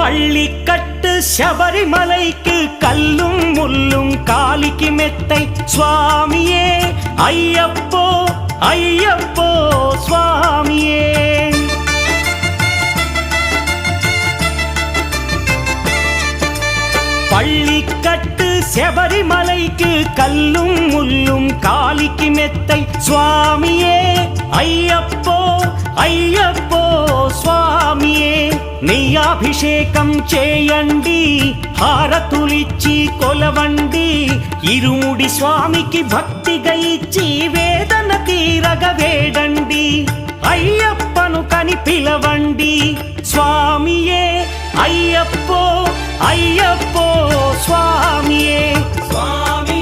பள்ளிக்கட்டு சபரிமலைக்கு கல்லும் முள்ளும் காலிக்கு மெத்தை சுவாமியே ஐயப்போ ஐயப்போ சுவாமியே. பள்ளிக்கட்டு சபரிமலைக்கு கல்லும் முள்ளும் காலிக்கு மெத்தை சுவாமியே ஐயப்போ ஐயப்போ స్వామియే నెయ్యాభిషేకం చేయండి హారతులిచ్చి కొలవండి ఇరుముడి స్వామికి భక్తిగా ఇచ్చి వేదన తీరగ వేడండి అయ్యప్పను కని పిలవండి స్వామియే అయ్యప్పో అయ్యప్పో స్వామియే స్వామి